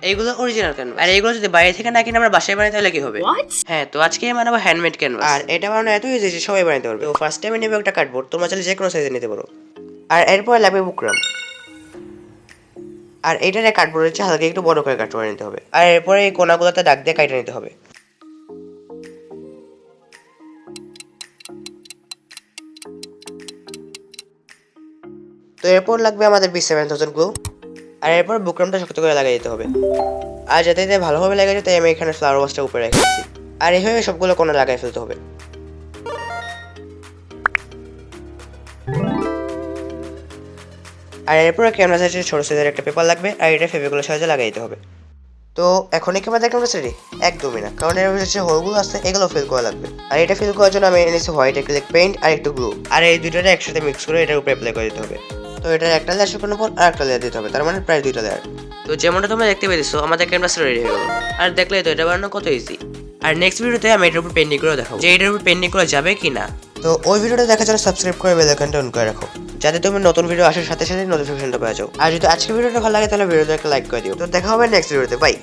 এইগুলো original canvas, আর এইগুলো যদি বাইরে থেকে না কিনে আমরা বাসায় বানাই তাহলে কি হবে? হ্যাঁ, তো আজকে বানাবো হ্যান্ডমেড ক্যানভাস, আর এটা বানানো এত ইজি যে সবাই বানাতে পারবে। তো ফার্স্ট টাইমে নেবে একটা কার্ডবোর্ড, তোমরা চাইলে যে কোনো সাইজে নিতে পারো। আর এরপর লাগবে বুকরাম, আর এইটারে কার্ডবোর্ডের চেয়ে হালকা একটু বড় করে কাট করে নিতে হবে। আর এরপরে এই কোনাগুলোতে দাগ দিয়ে কাটে নিতে হবে। তো এরপর লাগবে আমাদের B7000 গ্লু, আর এরপর বুকরামটা শক্ত করে লাগিয়ে দিতে হবে। আর যাতে এতে ভালোভাবে লেগে যায় তাই আমি এখানে ফ্লাওয়ার ওয়াশটা উপরে রেখেছি। আর এইভাবে সবগুলো কোণা লাগাই ফেলতে হবে। আর এরপর ক্যানভাসের ছোট সাইজের একটা পেপার লাগবে, আর এটা ফেভিকলের সাহায্যে লাগাই দিতে হবে। তো এখনই কি আমাদের ক্যানভাস রেডি? একদমই না, কারণ এর যে হোলগুলো আছে এগুলো ফিল করা লাগবে। আর এটা ফিল করার জন্য আমি এনেছি হোয়াইট অ্যাক্রিলিক পেইন্ট আর একটু গ্লু, আর এই দুটোটা একসাথে মিক্স করে এটার উপরে অ্যাপ্লাই করে দিতে হবে। তো এটার একটা লেয়ার শুকানোর পর আর একটা লেয়ার দিতে হবে, তার মানে প্রায় দুইটা লেয়ার। তো যেমনটা তোমরা দেখতে পেয়েছো আমাদের ক্যানভাস রেডি হয়ে গেল। আর দেখলে তো এটা বানানো কত ইজি। আর নেক্সট ভিডিওতে আমি এটার উপর পেন্টিং করে দেখাবো যে এটার উপর পেন্টিং করা যাবে কি না। তো ওই ভিডিওটা দেখার জন্য সাবস্ক্রাইব করে বেল আইকনটা অন করে রাখো, যাতে তুমি নতুন ভিডিও আসার সাথে সাথে নোটিফিকেশনটা পেয়ে যাও। আর যদি আজকের ভিডিওটা ভালো লাগে তাহলে ভিডিওতে একটা লাইক করে দিও। তো দেখা হবে নেক্সট ভিডিওতে, বাই।